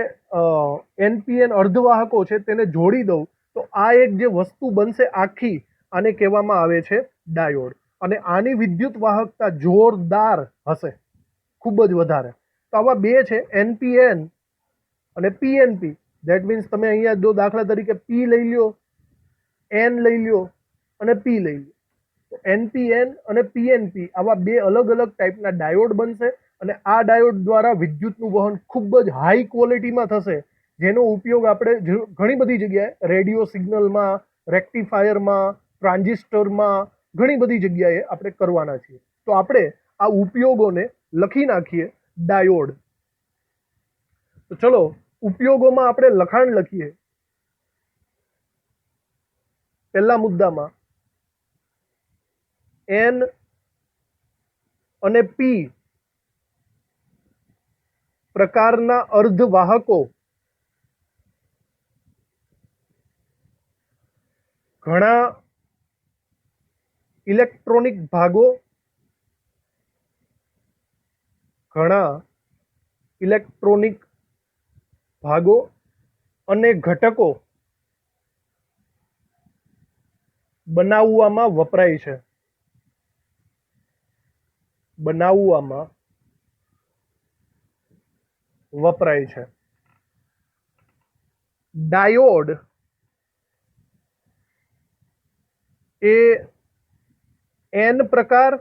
એનપીએન અર્ધવાહકો છે તેને જોડી દઉં તો આ એક જે વસ્તુ બનશે આખી, આને કહેવામાં આવે છે ડાયોડ. અને આની વિદ્યુત વાહકતા જોરદાર હશે, ખૂબ જ વધારે. તો આવા બે છે, એનપીએન અને પીએનપી. ધેટ મીન્સ તમે અહીંયા જો દાખલા તરીકે પી લઈ લ્યો, એન લઈ લ્યો અને પી લઈ લ્યો, તો એનપીએન અને પીએનપી આવા બે અલગ અલગ ટાઈપના ડાયોડ બનશે. અને આ ડાયોડ દ્વારા વિદ્યુતનું વહન ખૂબ જ હાઈ ક્વોલિટીમાં થશે, જેનો ઉપયોગ આપણે ઘણી બધી જગ્યાએ રેડિયો સિગ્નલમાં, રેક્ટિફાયરમાં, ટ્રાન્ઝિસ્ટરમાં, ઘણી બધી જગ્યાએ આપણે કરવાના છીએ. તો આપણે આ ઉપયોગોને લખી નાખીએ ડાયોડ. તો ચલો ઉપયોગોમાં આપણે લખાણ લખીએ. પહેલા મુદ્દામાં એન અને પી પ્રકારના અર્ધવાહકો ઘણા ઇલેક્ટ્રોનિક ભાગો, અને ઘટકો બનાવવામાં વપરાય છે. ડાયોડ એ એન પ્રકાર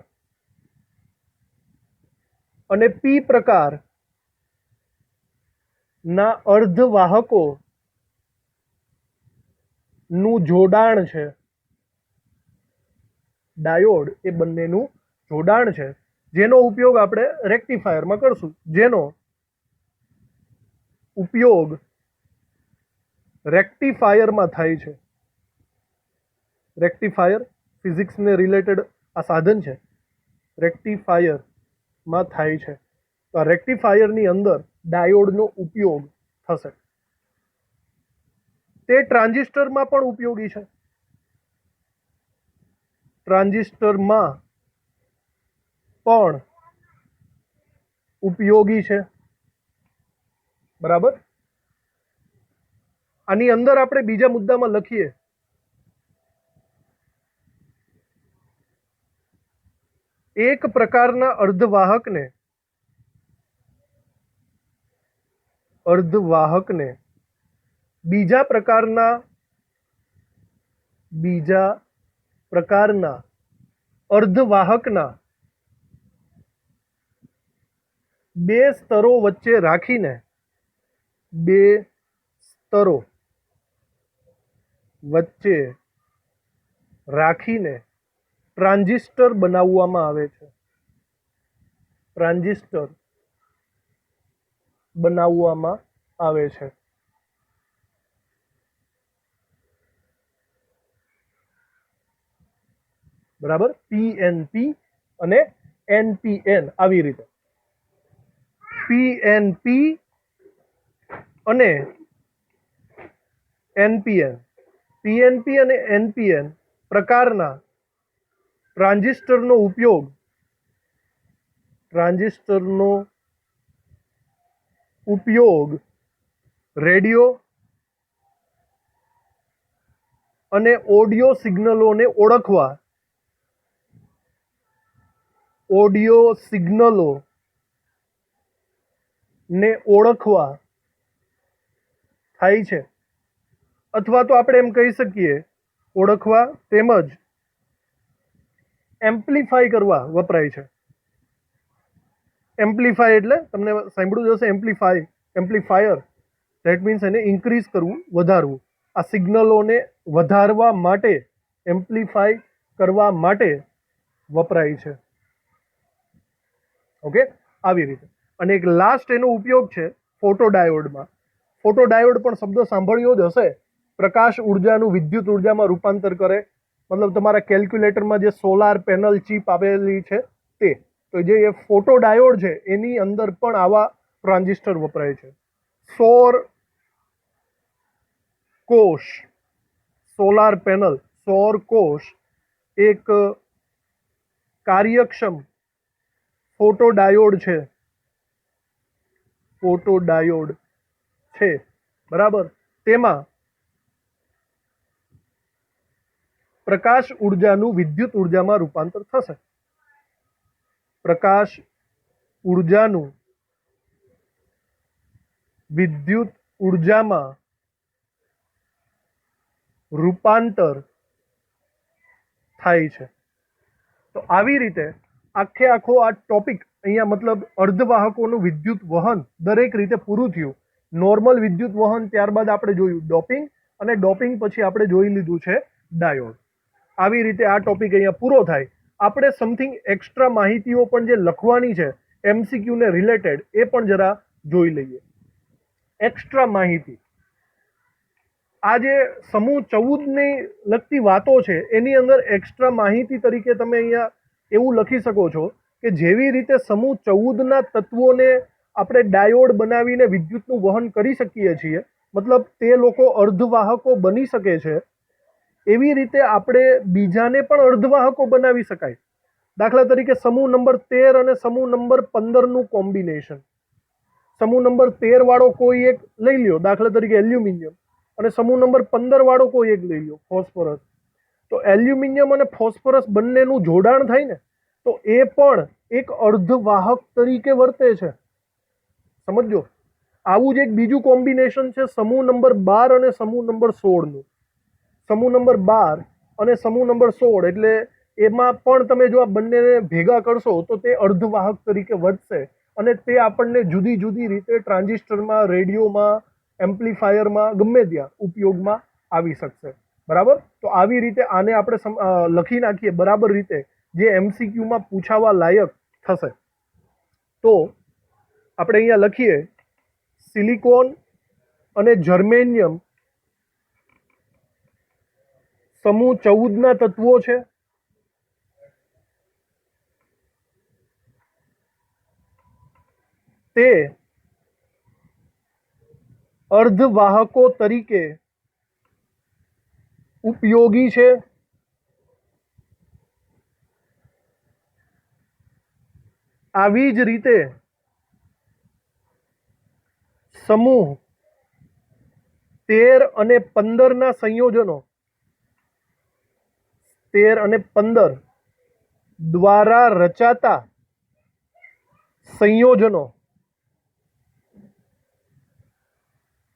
અને પી પ્રકાર ના અર્ધવાહકો નું જોડાણ છે. ડાયોડ એ બંનેનું જોડાણ છે, જેનો ઉપયોગ આપણે રેક્ટિફાયરમાં કરશું, જેનો ઉપયોગ રેક્ટિફાયરમાં થાય છે. રેક્ટિફાયર ફિઝિક્સને રિલેટેડ આ સાધન છે, રેક્ટિફાયરમાં થાય છે. તો આ રેક્ટિફાયરની અંદર ડાયોડનો ઉપયોગ થશે. તે ટ્રાન્ઝિસ્ટરમાં પણ ઉપયોગી છે. ટ્રાન્ઝિસ્ટરમાં પણ ઉપયોગી છે. બરાબર. આની અંદર આપણે બીજા મુદ્દામાં લખીએ, એક પ્રકારના અર્ધવાહકને બીજા પ્રકારના અર્ધવાહકના બે સ્તરો વચ્ચે રાખીને ટ્રાન્ઝિસ્ટર બનાવવામાં આવે છે. બરાબર. પીએનપી અને એનપીએન આવી રીતે. પીએનપી અને એનપીએન પ્રકારના ટ્રાન્ઝિસ્ટરનો ઉપયોગ રેડિયો અને ઓડિયો સિગ્નલોને ઓળખવા થાય છે. અથવા તો આપણે એમ કહી શકીએ, ઓળખવા તેમજ એમ્પ્લિફાય કરવા વપરાય છે. એમ્પ્લિફાય એટલે તમને સાંભળ્યું જ હશે, એમ્પ્લિફાયર. ધેટ મીન્સ એને ઇન્ક્રીઝ કરવું, વધારવું. આ સિગ્નલોને વધારવા માટે, એમ્પ્લિફાય કરવા માટે વપરાય છે. ઓકે, આવી રીતે. અને એક લાસ્ટ એનો ઉપયોગ છે ફોટોડાયોડમાં. ફોટોડાયોડ પણ શબ્દ સાંભળ્યો જ હશે. પ્રકાશ ઉર્જાનું વિદ્યુત ઉર્જામાં રૂપાંતર કરે. મતલબ તમારા કેલ્ક્યુલેટરમાં જે સોલાર પેનલ ચિપ આવેલી છે તે, તો જે એ ફોટોડાયોડ છે એની અંદર પણ આવા ટ્રાન્ઝિસ્ટર વપરાય છે. સૌર કોષ, સોલાર પેનલ, સૌર કોષ એક કાર્યક્ષમ ફોટોડાયોડ છે, ફોટોડાયોડ છે, બરાબર. તેમાં પ્રકાશ ઉર્જાનું વિદ્યુત ઉર્જામાં રૂપાંતર થશે. પ્રકાશ ઉર્જાનું વિદ્યુત ઉર્જામાં રૂપાંતર થાય છે. તો આવી રીતે આખો આ ટોપિક અહીંયા મતલબ અર્ધવાહકોનું વિદ્યુત વહન દરેક રીતે પૂરું થયું. નોર્મલ વિદ્યુત વહન ત્યારબાદ આપણે જોયું ડોપિંગ, અને ડોપિંગ પછી આપણે જોઈ લીધું છે ડાયોડ. આવી રીતે આ ટોપિક અહીંયા પૂરો થાય. આપણે સમથિંગ એક્સ્ટ્રા માહિતીઓ પણ જે લખવાની છે MCQ ને રિલેટેડ એ પણ જરા જોઈ લઈએ. એક્સ્ટ્રા માહિતી, આ જે સમૂહ 14 ની લગતી વાતો છે એની અંદર એક્સ્ટ્રા માહિતી તરીકે તમે અહીંયા એવું લખી શકો છો કે જેવી રીતે સમૂહ 14 ના તત્વોને આપણે ડાયોડ બનાવીને વિદ્યુતનું વહન કરી શકીએ છીએ, મતલબ તે લોકો અર્ધવાહકો બની શકે છે, એવી રીતે આપણે બીજાને પણ અર્ધવાહકો બનાવી શકાય. દાખલા તરીકે સમૂહ નંબર 13 અને સમૂહ નંબર 15 નું કોમ્બિનેશન. સમૂહ નંબર 13 વાળો કોઈ એક લઈ લ્યો, દાખલા તરીકે એલ્યુમિનિયમ, અને સમૂહ નંબર 15 વાળો કોઈ એક લઈ લો, ફોસ્ફરસ. તો એલ્યુમિનિયમ અને ફોસ્ફરસ બંનેનું જોડાણ થાય ને, તો એ પણ એક અર્ધવાહક તરીકે વર્તે છે. સમજો. આવું જ એક બીજું કોમ્બિનેશન છે સમૂહ નંબર 12 અને સમૂહ નંબર 16 નું. સમૂહ નંબર 12 અને સમૂહ નંબર 16, એટલે એમાં પણ તમે જો આ બંનેને ભેગા કરશો તો તે અર્ધવાહક તરીકે વર્તશે, અને તે આપણને જુદી જુદી રીતે ટ્રાન્ઝિસ્ટરમાં, રેડિયોમાં, એમ્પ્લીફાયરમાં, ગમે ત્યાં ઉપયોગમાં આવી શકશે. બરાબર. તો આવી રીતે આને આપણે લખી નાખીએ બરાબર રીતે, જે MCQમાં પૂછાવા લાયક થશે. તો આપણે અહીંયા લખીએ સિલિકોન અને જર્મેનિયમ સમૂહ 14 ના તત્વો છે. તે અર્ધવાહકો તરીકે ઉપયોગી છે. આવી જ રીતે સમૂહ 13 અને 15 ના સંયોજનો 13 અને 15 દ્વારા રચાતા સંયોજનો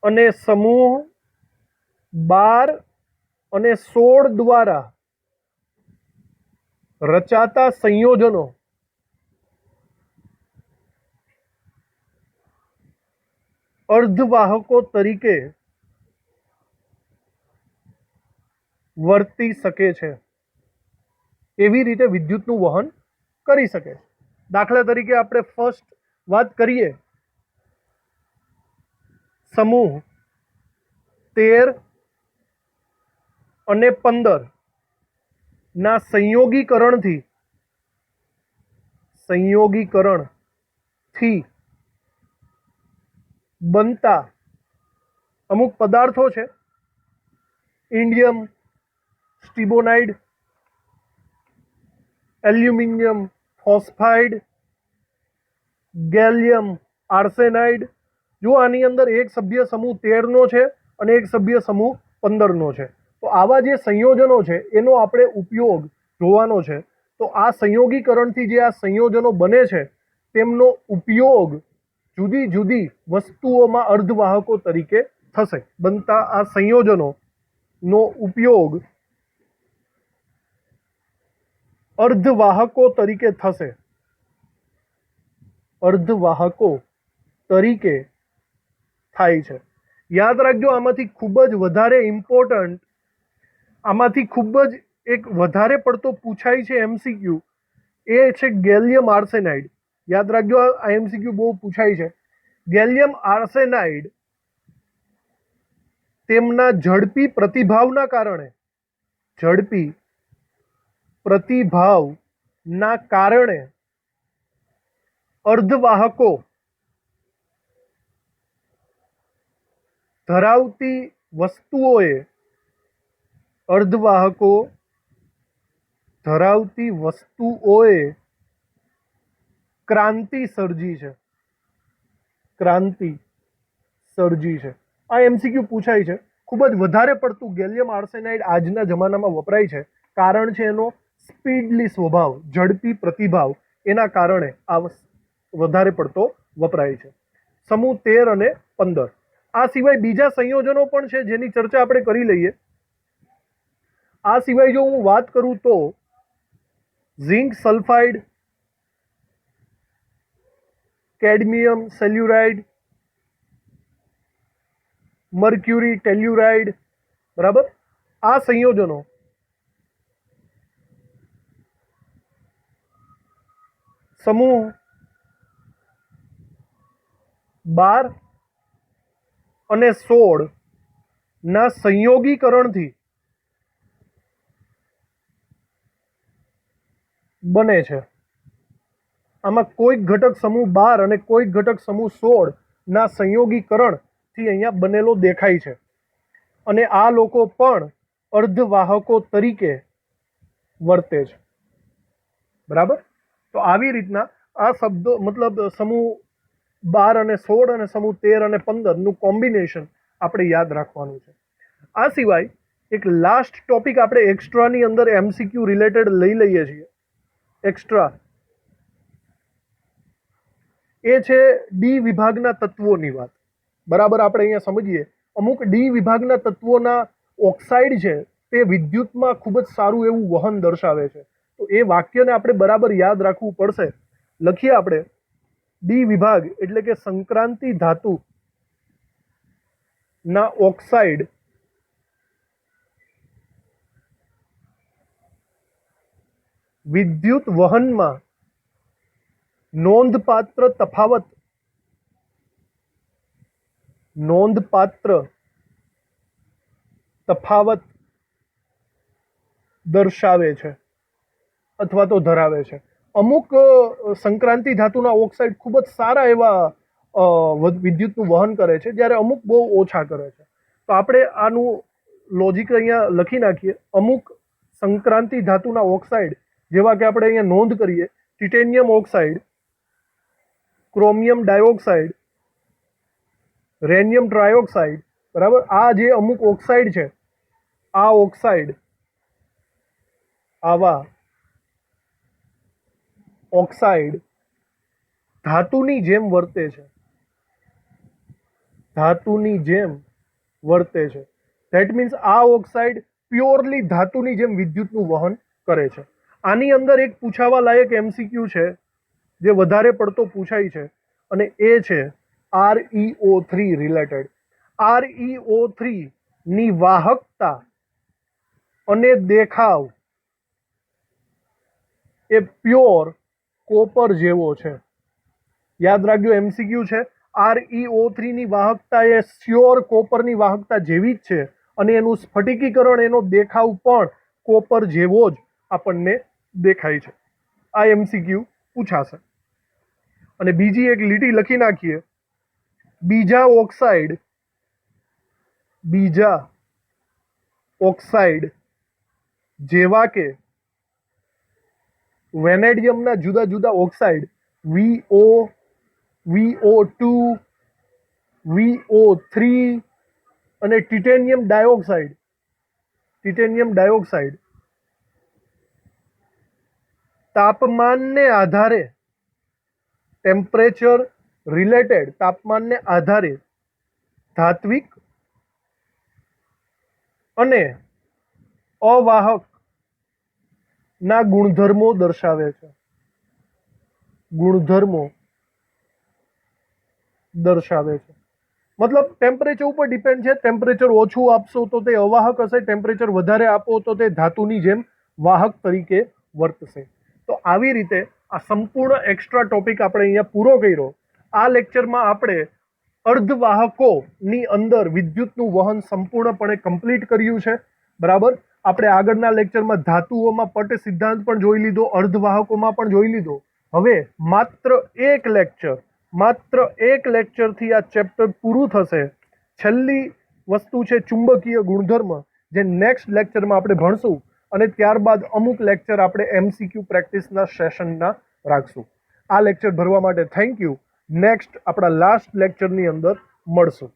અને સમૂહ 12 અને 16 દ્વારા રચાતા સંયોજનો અર્ધવાહકો તરીકે વર્તી શકે છે. એવી રીતે વિદ્યુતનું વહન કરી શકે છે. દાખલા તરીકે આપણે ફર્સ્ટ વાત કરીએ સમૂહ 13 અને 15 ના સંયોગીકરણથી બનતા અમુક પદાર્થો છે. Indium stibnide, aluminium phosphide, gallium arsenide. જો આની અંદર એક સભ્ય સમૂહ 13 નો છે અને એક સભ્ય સમૂહ 15 નો છે, તો આવા જે સંયોજનો છે એનો આપણે ઉપયોગ જોવાનો છે. તો આ સંયોગીકરણથી જે આ સંયોજનો બને છે તેમનો ઉપયોગ જુદી જુદી વસ્તુઓમાં અર્ધવાહકો તરીકે થશે. બનતા આ સંયોજનોનો ઉપયોગ અર્ધવાહકો તરીકે થશે. અર્ધવાહકો તરીકે થાય છે. યાદ રાખજો, આમાંથી ખૂબ જ વધારે ઇમ્પોર્ટન્ટ, આમાંથી ખૂબ જ એક વધારે પડતો પૂછાય છે MCQ, એ છે ગેલિયમ આર્સેનાઇડ. યાદ રાખજો, આ MCQ બહુ પૂછાય છે. ગેલિયમ આર્સેનાઇડ તેમના ઝડપી પ્રતિભાવના કારણે અર્ધવાહકો ધરાવતી વસ્તુઓએ ધરાવતી વસ્તુઓએ ક્રાંતિ સર્જી છે. ક્રાંતિ સર્જી છે. આ એમસીક્યુ પૂછાય છે. ખૂબ જ વધારે પડતું ગેલિયમ આર્સેનાઇડ આજના જમાનામાં વપરાય છે. કારણ છે એનો સ્પીડલી સ્વભાવ, ઝડપી પ્રતિભાવ. એના કારણે આ વધારે પડતો વપરાય છે. સમૂહ 13 અને 15. આ સિવાય બીજા સંયોજનો પણ છે જેની ચર્ચા આપણે કરી લઈએ. આ સિવાય જો હું વાત કરું તો zinc sulphide, cadmium સેલ્યુરાઇડ, mercury telluride, બરાબર. આ સંયોજનો સમૂહ 12 અને 16 ના સંયોગીકરણથી બને છે. આમાં કોઈક ઘટક સમૂહ 12 અને કોઈક ઘટક સમૂહ 16 ના સંયોગીકરણથી અહીંયા બનેલો દેખાય છે. અને આ લોકો પણ અર્ધવાહકો તરીકે વર્તે છે, બરાબર. તો આવી રીતના આ શબ્દો મતલબ સમૂહ 12 અને 16 અને સમૂહ 13 અને 15 નું કોમ્બિનેશન આપણે યાદ રાખવાનું છે. આ સિવાય એક લાસ્ટ ટોપિક આપણે એક્સ્ટ્રાની અંદર એમસીક્યુ રિલેટેડ લઈ લઈએ છીએ. એક્સ્ટ્રા એ છે ડી વિભાગના તત્વોની વાત, બરાબર. આપણે અહીંયા સમજીએ, અમુક ડી વિભાગના તત્વોના ઓક્સાઇડ છે તે વિદ્યુતમાં ખૂબ જ સારું એવું વહન દર્શાવે છે. તો એ વાક્યને આપણે બરાબર યાદ રાખવું પડશે. લખીએ આપણે, ડી વિભાગ એટલે કે સંક્રાંતિ ધાતુ ના ઓક્સાઇડ વિદ્યુત વહનમાં નોંધપાત્ર તફાવત દર્શાવે છે અથવા તો ધરાવે છે. અમુક સંક્રાંતિ ધાતુના ઓક્સાઇડ ખૂબ જ સારા એવા વિદ્યુતનું વહન કરે છે, જ્યારે અમુક બહુ ઓછા કરે છે. તો આપણે આનું લોજિક અહીંયા લખી નાખીએ. અમુક સંક્રાંતિ ધાતુના ઓક્સાઇડ જેવા કે આપણે અહીંયા નોંધ કરીએ, titanium oxide, chromium dioxide, rhenium trioxide, બરાબર. આ જે અમુક ઓક્સાઇડ છે, આ ઓક્સાઇડ આવા ઓક્સાઇડ ધાતુની જેમ વર્તે છે. ધેટ મીન્સ આ ઓક્સાઇડ પ્યોરલી ધાતુની જેમ વિદ્યુતનું વહન કરે છે. આની અંદર એક પૂછાવા લાયક એમસીક્યુ છે જે વધારે પડતો પૂછાય છે, અને એ છે ReO3 રિલેટેડ. ReO3 ની વાહકતા અને દેખાવ એ પ્યોર કોપર જેવો છે. યાદ રાખજો, એમસીક્યુ છે. ReO3 ની વાહકતા એ શ્યોર કોપરની વાહકતા જેવી જ છે, અને એનું સ્ફટિકીકરણ, એનો દેખાવ પણ કોપર જેવો જ આપણને દેખાય છે. આ એમસીક્યુ પૂછાશે. અને બીજી એક લીટી લખી નાખીએ, બીજા ઓક્સાઇડ જેવા કે વેનેડિયમના જુદા જુદા ઓક્સાઇડ VO2, VO3 અને ટિટેનિયમ ડાયોક્સાઇડ તાપમાનને આધારે, ટેમ્પરેચર રિલેટેડ તાપમાનને આધારે ધાત્વિક અને અવાહક ના ગુણધર્મો દર્શાવે છે. મતલબ ટેમ્પરેચર ઉપર ડિપેન્ડ છે. ટેમ્પરેચર ઓછું આપશો તો તે અવાહક હશે, ટેમ્પરેચર વધારે આપો તો તે ધાતુની જેમ વાહક તરીકે વર્તશે. તો આવી રીતે આ સંપૂર્ણ એક્સ્ટ્રા ટોપિક આપણે અહીંયા પૂરો કર્યો. આ લેક્ચરમાં આપણે અર્ધવાહકોની અંદર વિદ્યુતનું વહન સંપૂર્ણપણે કમ્પ્લીટ કર્યું છે, બરાબર. આપણે આગળના લેક્ચરમાં ધાતુઓમાં પટ સિદ્ધાંત પણ જોઈ લીધો, અર્ધવાહકોમાં પણ જોઈ લીધો. હવે માત્ર એક લેક્ચરથી આ ચેપ્ટર પૂરું થશે. છેલ્લી વસ્તુ છે ચુંબકીય ગુણધર્મ, જે નેક્સ્ટ લેક્ચરમાં આપણે ભણશું. અને ત્યારબાદ અમુક લેક્ચર આપણે MCQ પ્રેક્ટિસના સેશનના રાખશું. આ લેક્ચર ભરવા માટે થેન્ક યુ. નેક્સ્ટ આપણા લાસ્ટ લેક્ચરની અંદર મળશું.